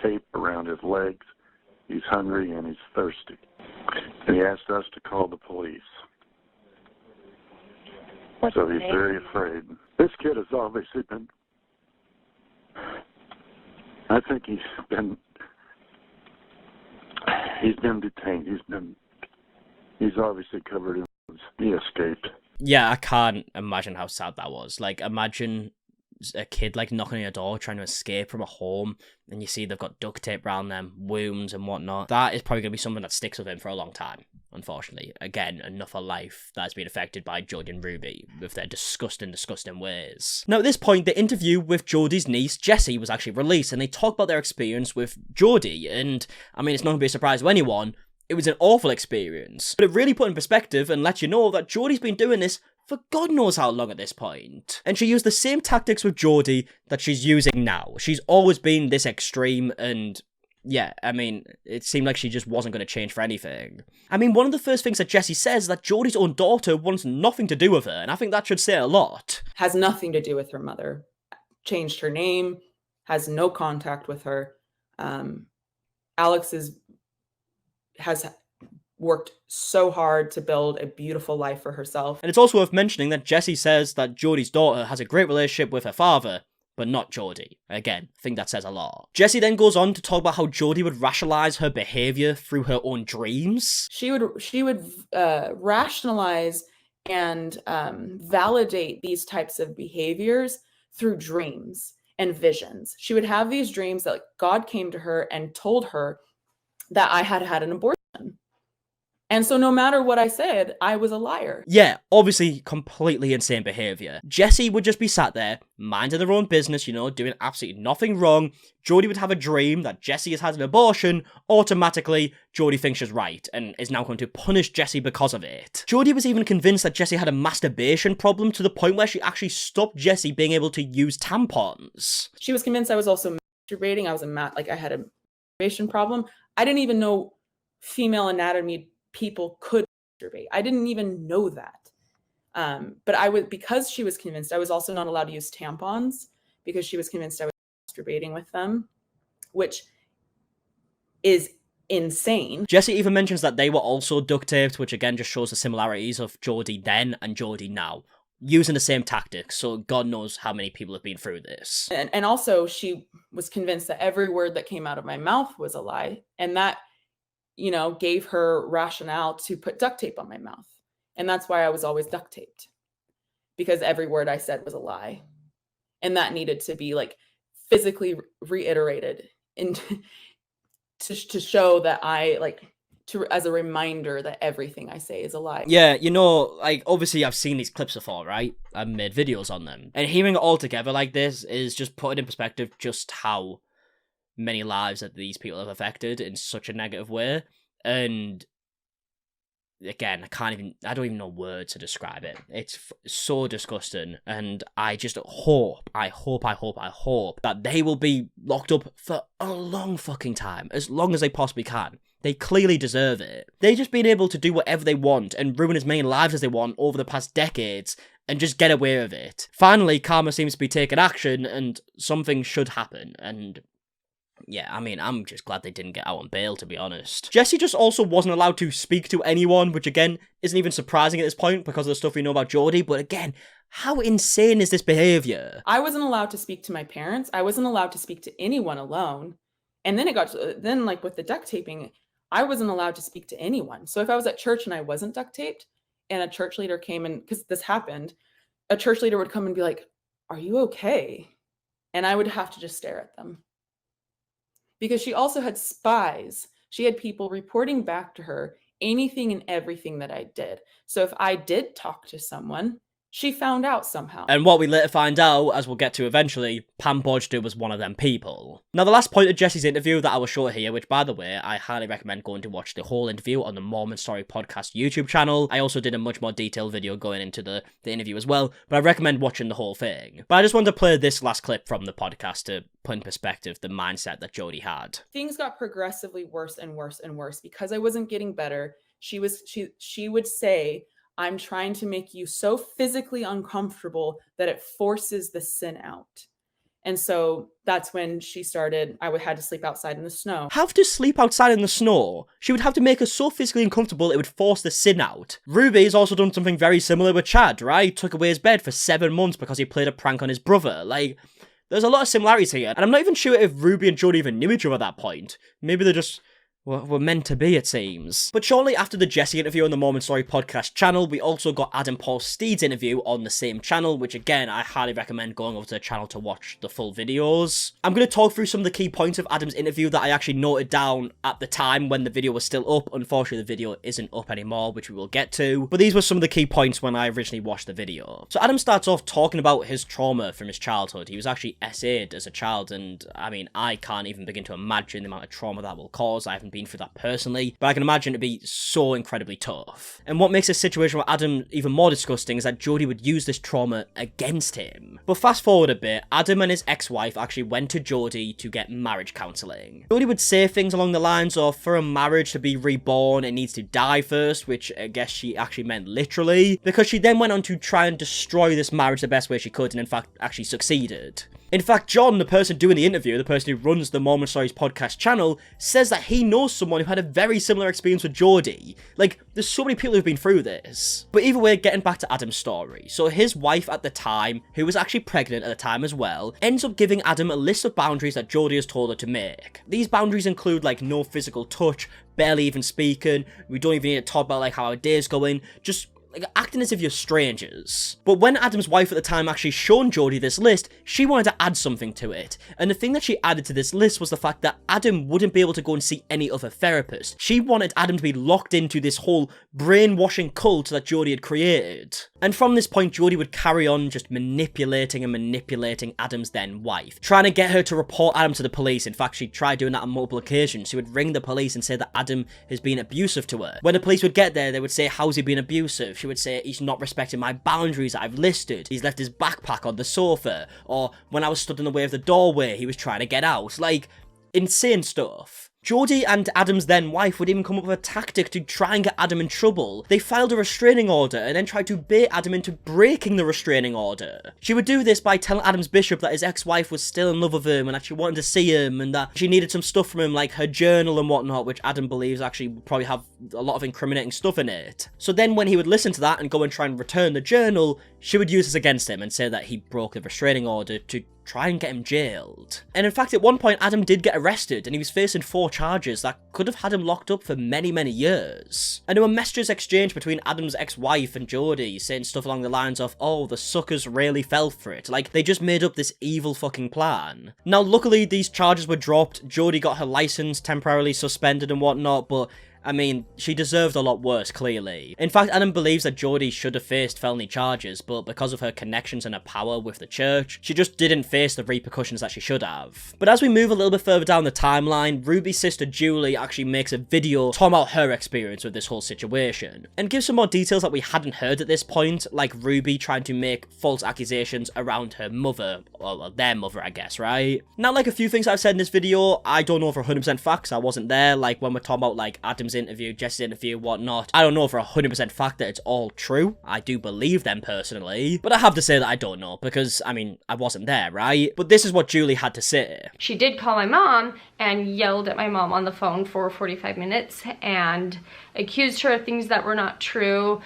tape around his legs, he's hungry and he's thirsty. And he asked us to call the police. So he's very afraid. This kid has obviously been, I think he's been detained. He's obviously covered in wounds. He escaped. Yeah, I can't imagine how sad that was. Like, imagine a kid, like, knocking on your door trying to escape from a home, and you see they've got duct tape around them, wounds and whatnot. That is probably going to be something that sticks with him for a long time. unfortunately. Again, another life that has been affected by Jodi and Ruby with their disgusting ways. Now, at this point, the interview with Jodi's niece, Jessie, was actually released, and they talk about their experience with Jodi, and, I mean, it's not going to be a surprise to anyone, it was an awful experience. But it really put in perspective and let you know that Jodi's been doing this for God knows how long at this point. And she used the same tactics with Jodi that she's using now. She's always been this extreme, and yeah, I mean, it seemed like she just wasn't going to change for anything. I mean, one of the first things that Jessie says is that Jodi's own daughter wants nothing to do with her, and I think that should say a lot. Has nothing to do with her mother. Changed her name, has no contact with her. Alex has worked so hard to build a beautiful life for herself. And it's also worth mentioning that Jessie says that Jodi's daughter has a great relationship with her father, but not Jodi. Again, I think that says a lot. Jessie then goes on to talk about how Jodi would rationalize her behavior through her own dreams. She would rationalize and validate these types of behaviors through dreams and visions. She would have these dreams that God came to her and told her that I had had an abortion. And so no matter what I said, I was a liar. Yeah, obviously completely insane behavior. Jessie would just be sat there, minding their own business, you know, doing absolutely nothing wrong. Jodi would have a dream that Jessie has had an abortion. Automatically, Jodi thinks she's right and is now going to punish Jessie because of it. Jodi was even convinced that Jessie had a masturbation problem to the point where she actually stopped Jessie being able to use tampons. She was convinced I was also masturbating. I had a masturbation problem. I didn't even know female anatomy people could masturbate. I didn't even know that. But because she was convinced, I was also not allowed to use tampons because she was convinced I was masturbating with them, which is insane. Jessie even mentions that they were also duct taped, which again just shows the similarities of Jodi then and Jodi now, using the same tactics. So God knows how many people have been through this. And also she was convinced that every word that came out of my mouth was a lie. And that, you know, gave her rationale to put duct tape on my mouth. And that's why I was always duct taped, because every word I said was a lie. And that needed to be like physically reiterated and to show that as a reminder that everything I say is a lie. Yeah, you know, like, obviously I've seen these clips before, right? I've made videos on them. And hearing it all together like this is just putting in perspective just how many lives that these people have affected in such a negative way. And again, I don't even know words to describe it. It's so disgusting. And I just hope that they will be locked up for a long fucking time, as long as they possibly can. They clearly deserve it. They've just been able to do whatever they want and ruin as many lives as they want over the past decades and just get away with it. Finally, karma seems to be taking action and something should happen. And yeah, I mean, I'm just glad they didn't get out on bail, to be honest. Jessie just also wasn't allowed to speak to anyone, which again, isn't even surprising at this point because of the stuff we know about Jodi, but again, how insane is this behaviour? I wasn't allowed to speak to my parents. I wasn't allowed to speak to anyone alone. And then like with the duct taping, I wasn't allowed to speak to anyone. So if I was at church and I wasn't duct taped and a church leader came in, because this happened, a church leader would come and be like, "Are you okay?" And I would have to just stare at them. Because she also had spies. She had people reporting back to her anything and everything that I did. So if I did talk to someone, she found out somehow. And what we later find out, as we'll get to eventually, Pam Bodger was one of them people. Now, the last point of Jessie's interview that I will show here, which, by the way, I highly recommend going to watch the whole interview on the Mormon Story Podcast YouTube channel. I also did a much more detailed video going into the interview as well, but I recommend watching the whole thing. But I just wanted to play this last clip from the podcast to put in perspective the mindset that Jodi had. Things got progressively worse and worse and worse because I wasn't getting better. She would say, "I'm trying to make you so physically uncomfortable that it forces the sin out." And so that's when she started, had to sleep outside in the snow. Have to sleep outside in the snow? She would have to make her so physically uncomfortable it would force the sin out. Ruby's also done something very similar with Chad, right? Took away his bed for 7 months because he played a prank on his brother. Like, there's a lot of similarities here. And I'm not even sure if Ruby and Jodi even knew each other at that point. Maybe they're just were meant to be, it seems. But shortly after the Jesse interview on the Mormon Story podcast channel, we also got Adam Paul Steed's interview on the same channel, which again, I highly recommend going over to the channel to watch the full videos. I'm going to talk through some of the key points of Adam's interview that I actually noted down at the time when the video was still up. Unfortunately, the video isn't up anymore, which we will get to. But these were some of the key points when I originally watched the video. So Adam starts off talking about his trauma from his childhood. He was actually SA'd as a child, and I mean, I can't even begin to imagine the amount of trauma that will cause. I haven't been through that personally, but I can imagine it'd be so incredibly tough. And what makes this situation with Adam even more disgusting is that Jodi would use this trauma against him. But fast forward a bit, Adam and his ex-wife actually went to Jodi to get marriage counselling. Jodi would say things along the lines of, for a marriage to be reborn, it needs to die first, which I guess she actually meant literally, because she then went on to try and destroy this marriage the best way she could, and in fact actually succeeded. In fact, John, the person doing the interview, the person who runs the Mormon Stories podcast channel, says that he knows someone who had a very similar experience with Jodi. Like, there's so many people who've been through this. But either way, getting back to Adam's story. So his wife at the time, who was actually pregnant at the time as well, ends up giving Adam a list of boundaries that Jodi has told her to make. These boundaries include, like, no physical touch, barely even speaking, we don't even need to talk about, like, how our day's going, just like acting as if you're strangers. But when Adam's wife at the time actually shown Jodi this list, she wanted to add something to it. And the thing that she added to this list was the fact that Adam wouldn't be able to go and see any other therapist. She wanted Adam to be locked into this whole brainwashing cult that Jodi had created. And from this point, Jodi would carry on just manipulating Adam's then wife, trying to get her to report Adam to the police. In fact, she tried doing that on multiple occasions. She would ring the police and say that Adam has been abusive to her. When the police would get there, they would say, how's he been abusive? She would say, he's not respecting my boundaries that I've listed. He's left his backpack on the sofa. Or when I was stood in the way of the doorway, he was trying to get out. Like, insane stuff. Jodi and Adam's then wife would even come up with a tactic to try and get Adam in trouble. They filed a restraining order and then tried to bait Adam into breaking the restraining order. She would do this by telling Adam's bishop that his ex-wife was still in love with him and that she wanted to see him and that she needed some stuff from him, like her journal and whatnot, which Adam believes actually would probably have a lot of incriminating stuff in it. So then when he would listen to that and go and try and return the journal, she would use this against him and say that he broke the restraining order to try and get him jailed. And in fact, at one point, Adam did get arrested and he was facing 4 charges that could have had him locked up for many, many years. And there were messages exchanged between Adam's ex-wife and Jodi saying stuff along the lines of, oh, the suckers really fell for it. Like, they just made up this evil fucking plan. Now, luckily, these charges were dropped. Jodi got her license temporarily suspended and whatnot, but I mean, she deserved a lot worse, clearly. In fact, Adam believes that Jodi should have faced felony charges, but because of her connections and her power with the church, she just didn't face the repercussions that she should have. But as we move a little bit further down the timeline, Ruby's sister Julie actually makes a video talking about her experience with this whole situation, and gives some more details that we hadn't heard at this point, like Ruby trying to make false accusations around her mother, or their mother, I guess, right? Now, like a few things I've said in this video, I don't know for 100% facts, I wasn't there, like when we're talking about like Adam's interview, Jesse's interview, whatnot. I don't know for 100% fact that it's all true. I do believe them personally, but I have to say that I don't know because, I mean, I wasn't there, right? But this is what Julie had to say. She did call my mom and yelled at my mom on the phone for 45 minutes and accused her of things that were not true.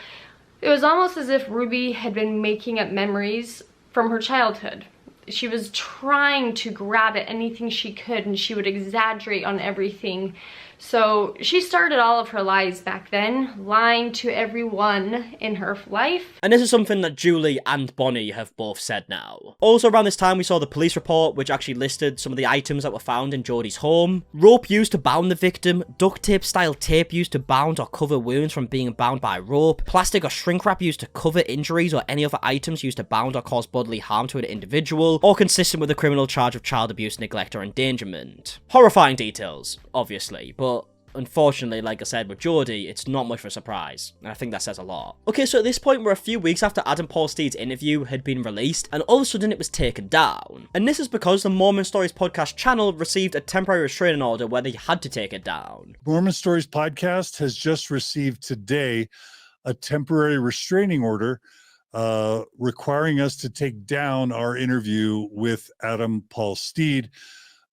It was almost as if Ruby had been making up memories from her childhood. She was trying to grab at anything she could and she would exaggerate on everything. So she started all of her lies back then, lying to everyone in her life. And this is something that Julie and Bonnie have both said now. Also around this time we saw the police report which actually listed some of the items that were found in Jodi's home. Rope used to bound the victim, duct tape style tape used to bound or cover wounds from being bound by rope, plastic or shrink wrap used to cover injuries or any other items used to bound or cause bodily harm to an individual, or consistent with a criminal charge of child abuse, neglect or endangerment. Horrifying details, obviously, but unfortunately, like I said, with Jodi, it's not much of a surprise, and I think that says a lot. Okay, so at this point, we're a few weeks after Adam Paul Steed's interview had been released, and all of a sudden it was taken down. And this is because the Mormon Stories podcast channel received a temporary restraining order where they had to take it down. Mormon Stories podcast has just received today a temporary restraining order requiring us to take down our interview with Adam Paul Steed.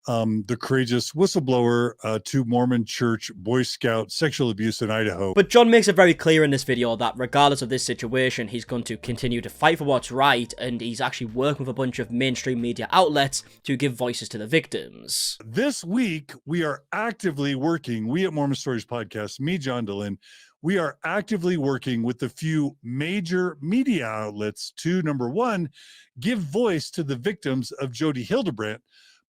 the courageous whistleblower to Mormon Church Boy Scout sexual abuse in Idaho. But John makes it very clear in this video that regardless of this situation, he's going to continue to fight for what's right, and he's actually working with a bunch of mainstream media outlets to give voices to the victims. This week, we are actively working, we at Mormon Stories Podcast, me, John Dillon, we are actively working with a few major media outlets to, number one, give voice to the victims of Jodi Hildebrandt,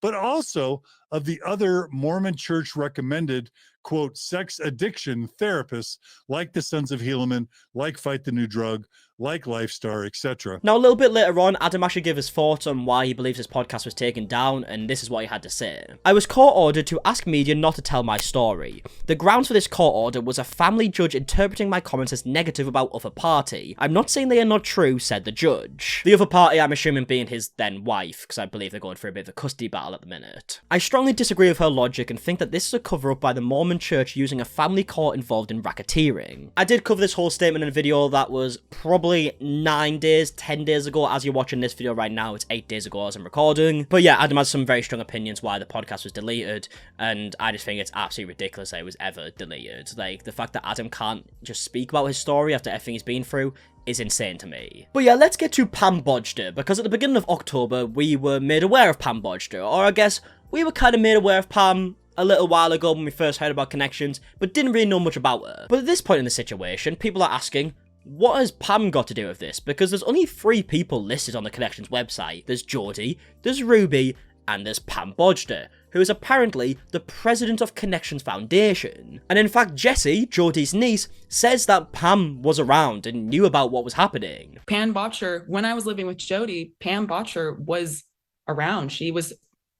but also of the other Mormon Church recommended, quote, sex addiction therapists like the Sons of Helaman, like Fight the New Drug, like Lifestar, etc. Now, a little bit later on, Adam actually gave his thoughts on why he believes his podcast was taken down, and this is what he had to say. I was court-ordered to ask media not to tell my story. The grounds for this court order was a family judge interpreting my comments as negative about other party. I'm not saying they are not true, said the judge. The other party, I'm assuming being his then wife, because I believe they're going through a bit of a custody battle at the minute. I strongly disagree with her logic and think that this is a cover-up by the Mormon Church using a family court involved in racketeering. I did cover this whole statement in a video that was probably 10 days ago. As you're watching this video right now, it's 8 days ago as I'm recording. But yeah, Adam has some very strong opinions why the podcast was deleted, and I just think it's absolutely ridiculous that it was ever deleted. Like, the fact that Adam can't just speak about his story after everything he's been through is insane to me. But yeah, let's get to Pam Bodger, because at the beginning of October, we were made aware of Pam Bodger, or I guess we were kind of made aware of Pam a little while ago when we first heard about Connexions, but didn't really know much about her. But at this point in the situation, people are asking, what has Pam got to do with this? Because there's only 3 people listed on the Connexions website. There's Jodi, there's Ruby, and there's Pam Bodger, who is apparently the president of Connexions Foundation. And in fact, Jessie, Jodi's niece, says that Pam was around and knew about what was happening. Pam Bodger, when I was living with Jodi, Pam Bodger was around. She was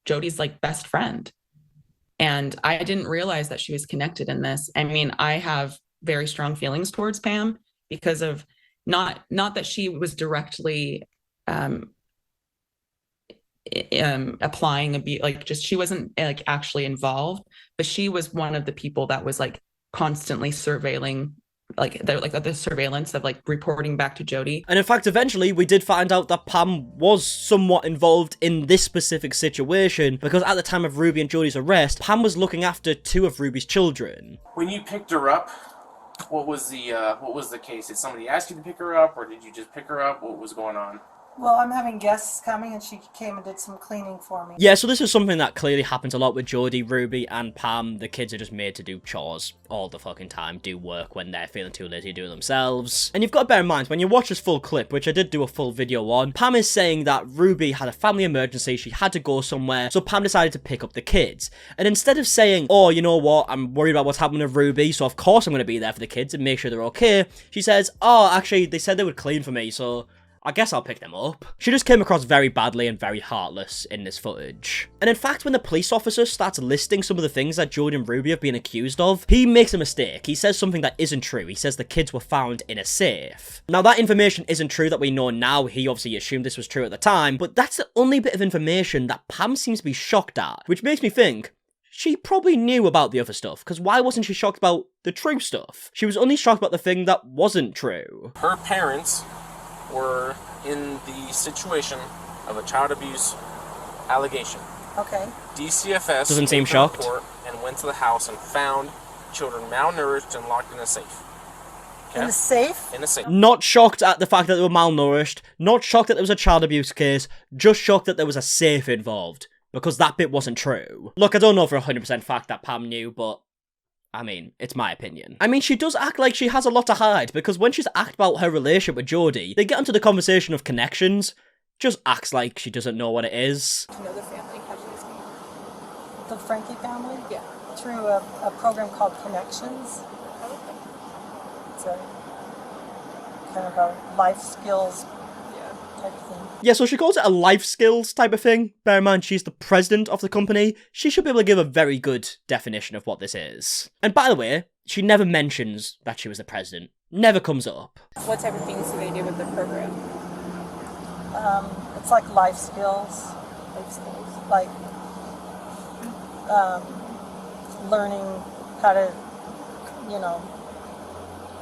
Jodi's like best friend. And I didn't realize that she was connected in this. I mean, I have very strong feelings towards Pam because of not that she was directly applying abuse, like just she wasn't like actually involved, but she was one of the people that was like constantly surveilling, like the surveillance of like reporting back to Jodi. And in fact, eventually we did find out that Pam was somewhat involved in this specific situation, because at the time of Ruby and Jodi's arrest, Pam was looking after 2 of Ruby's children. When you picked her up, what was the case? Did somebody ask you to pick her up, or did you just pick her up? What was going on? Well, I'm having guests coming, and she came and did some cleaning for me. Yeah, so this is something that clearly happens a lot with Jodi, Ruby, and Pam. The kids are just made to do chores all the fucking time, do work when they're feeling too lazy to do it themselves. And you've got to bear in mind, when you watch this full clip, which I did do a full video on, Pam is saying that Ruby had a family emergency, she had to go somewhere, so Pam decided to pick up the kids. And instead of saying, oh, you know what, I'm worried about what's happening to Ruby, so of course I'm going to be there for the kids and make sure they're okay, she says, oh, actually, they said they would clean for me, so I guess I'll pick them up. She just came across very badly and very heartless in this footage. And in fact, when the police officer starts listing some of the things that Jodi and Ruby have been accused of, he makes a mistake. He says something that isn't true. He says the kids were found in a safe. Now, that information isn't true that we know now. He obviously assumed this was true at the time, but that's the only bit of information that Pam seems to be shocked at, which makes me think she probably knew about the other stuff, because why wasn't she shocked about the true stuff? She was only shocked about the thing that wasn't true. Her parents were in the situation of a child abuse allegation. Okay. DCFS doesn't seem shocked and went to the house and found children malnourished and locked in a safe. Okay? In the safe? In a safe. Not shocked at the fact that they were malnourished, not shocked that there was a child abuse case, just shocked that there was a safe involved, because that bit wasn't true. Look, I don't know for 100% fact that Pam knew, but I mean, it's my opinion. I mean, she does act like she has a lot to hide, because when she's asked about her relationship with Jodi, they get into the conversation of Connexions, just acts like she doesn't know what it is. Do you know the family? How did this meet? The Franke family? Yeah. Through a program called Connexions. It's a kind of a life skills type of thing. Yeah, so she calls it a life skills type of thing. Bear in mind, she's the president of the company. She should be able to give a very good definition of what this is. And by the way, she never mentions that she was the president. Never comes up. What type of things do they do with the program? It's like life skills. Like learning how to,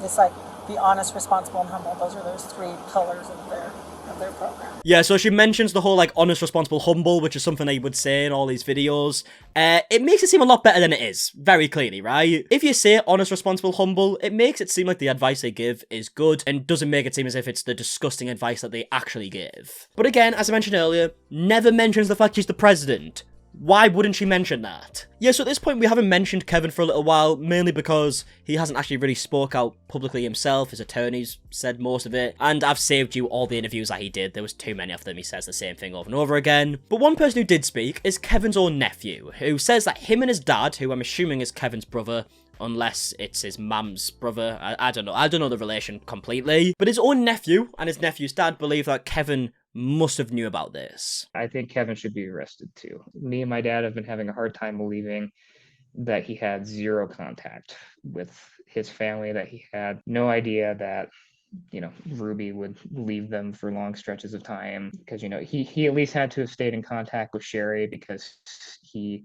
it's like be honest, responsible, and humble. Those are those 3 pillars of their their program. Yeah, so she mentions the whole, like, honest, responsible, humble, which is something they would say in all these videos. It makes it seem a lot better than it is, very clearly, right? If you say honest, responsible, humble, it makes it seem like the advice they give is good and doesn't make it seem as if it's the disgusting advice that they actually give. But again, as I mentioned earlier, never mentions the fact she's the president. Why wouldn't she mention that? Yeah, so at this point we haven't mentioned Kevin for a little while, mainly because he hasn't actually really spoke out publicly himself. His attorneys said most of it, and I've saved you all the interviews that he did. There was too many of them. He says the same thing over and over again. But one person who did speak is Kevin's own nephew, who says that him and his dad, who I'm assuming is Kevin's brother, unless it's his mum's brother, I don't know. I don't know the relation completely. But his own nephew and his nephew's dad believe that Kevin must have knew about this. I think Kevin should be arrested too. Me and my dad have been having a hard time believing that he had zero contact with his family, that he had no idea that, you know, Ruby would leave them for long stretches of time, because, you know, he at least had to have stayed in contact with Sherry because he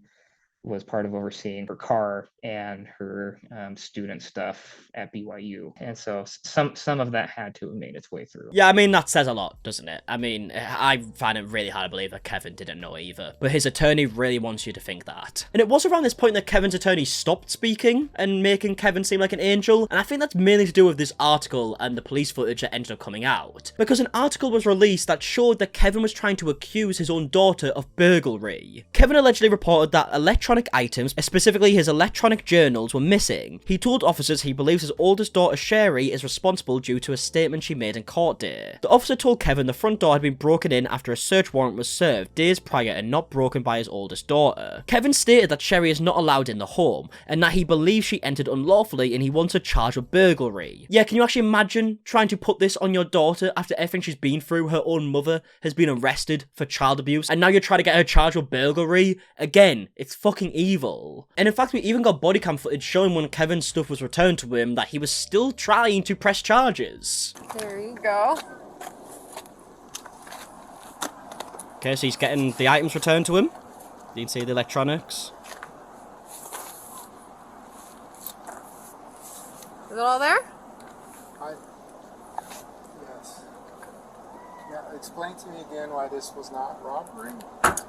was part of overseeing her car and her student stuff at BYU. And so some of that had to have made its way through. Yeah, I mean, that says a lot, doesn't it? I mean, I find it really hard to believe that Kevin didn't know either. But his attorney really wants you to think that. And it was around this point that Kevin's attorney stopped speaking and making Kevin seem like an angel. And I think that's mainly to do with this article and the police footage that ended up coming out. Because an article was released that showed that Kevin was trying to accuse his own daughter of burglary. Kevin allegedly reported that electronic items, specifically his electronic journals, were missing. He told officers he believes his oldest daughter Sherry is responsible due to a statement she made in court day. The officer told Kevin the front door had been broken in after a search warrant was served days prior and not broken by his oldest daughter. Kevin stated that Sherry is not allowed in the home and that he believes she entered unlawfully and he wants her charged with burglary. Yeah, can you actually imagine trying to put this on your daughter after everything she's been through? Her own mother has been arrested for child abuse and now you're trying to get her charged with burglary? Again, it's fucking evil. And in fact, we even got body cam footage showing when Kevin's stuff was returned to him that he was still trying to press charges. There you go. Okay, so he's getting the items returned to him. You can see the electronics. Is it all there? Yes. Now, explain to me again why this was not robbery.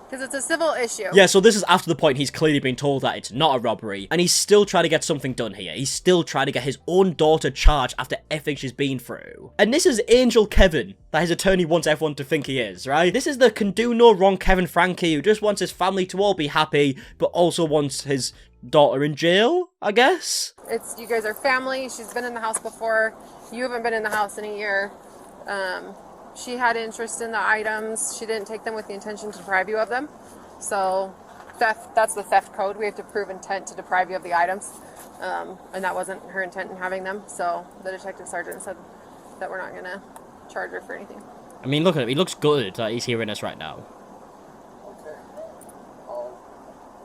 Because it's a civil issue. Yeah, so this is after the point he's clearly been told that it's not a robbery, and he's still trying to get something done here. He's still trying to get his own daughter charged after everything she's been through. And this is Angel Kevin, that his attorney wants everyone to think he is, right? This is the can do no wrong Kevin Franke, who just wants his family to all be happy, but also wants his daughter in jail, I guess? It's, you guys are family. She's been in the house before. You haven't been in the house in a year. She had interest in the items. She didn't take them with the intention to deprive you of them. So theft, that's the theft code. We have to prove intent to deprive you of the items. And that wasn't her intent in having them. So the detective sergeant said that we're not going to charge her for anything. I mean, look at him. He looks good that he's hearing us right now. Okay. I'll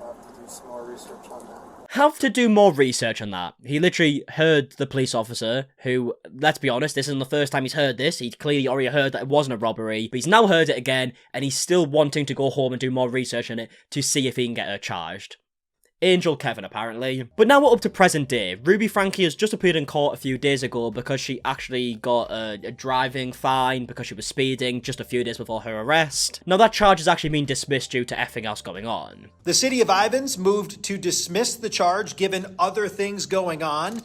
have to do some more research on that. Have to do more research on that. He literally heard the police officer, who, let's be honest, this isn't the first time he's heard this. He clearly already heard that it wasn't a robbery, but he's now heard it again, and he's still wanting to go home and do more research on it to see if he can get her charged. Angel Kevin, apparently. But now we're up to present day. Ruby Franke has just appeared in court a few days ago because she actually got a driving fine because she was speeding just a few days before her arrest. Now that charge has actually been dismissed due to everything else going on. The city of Ivins moved to dismiss the charge given other things going on.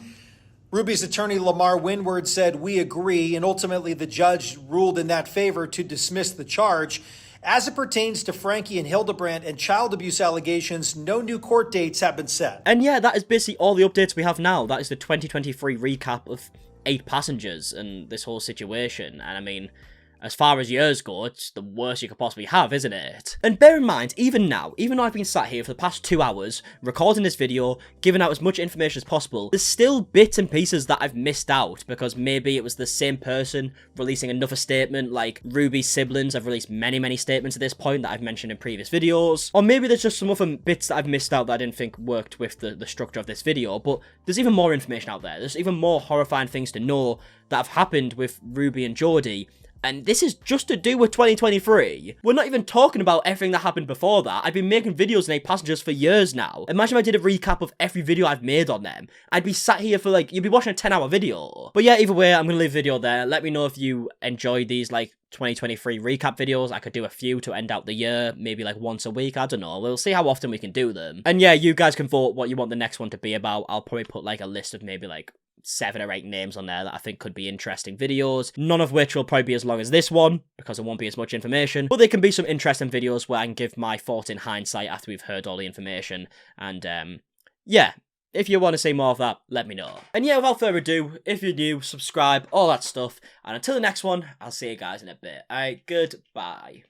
Ruby's attorney Lamar Windward said, "We agree," and ultimately the judge ruled in that favor to dismiss the charge. As it pertains to Franke and Hildebrandt and child abuse allegations, no new court dates have been set. And yeah, that is basically all the updates we have now. That is the 2023 recap of 8 passengers and this whole situation. And I mean, as far as years go, it's the worst you could possibly have, isn't it? And bear in mind, even now, even though I've been sat here for the past 2 hours, recording this video, giving out as much information as possible, there's still bits and pieces that I've missed out, because maybe it was the same person releasing another statement, like Ruby's siblings have released many statements at this point that I've mentioned in previous videos, or maybe there's just some other bits that I've missed out that I didn't think worked with the structure of this video, but there's even more information out there. There's even more horrifying things to know that have happened with Ruby and Jodi. And this is just to do with 2023. We're not even talking about everything that happened before that. I've been making videos on 8 Passengers for years now. Imagine if I did a recap of every video I've made on them. I'd be sat here for like, you'd be watching a 10-hour video. But yeah, either way, I'm gonna leave the video there. Let me know if you enjoyed these like 2023 recap videos. I could do a few to end out the year, maybe like once a week, I don't know. We'll see how often we can do them. And yeah, you guys can vote what you want the next one to be about. I'll probably put like a list of maybe like 7 or 8 names on there that I think could be interesting videos, none of which will probably be as long as this one, because there won't be as much information, but they can be some interesting videos where I can give my thoughts in hindsight after we've heard all the information, and yeah, if you want to see more of that, let me know. And yeah, without further ado, if you're new, subscribe, all that stuff, and until the next one, I'll see you guys in a bit. Alright, goodbye.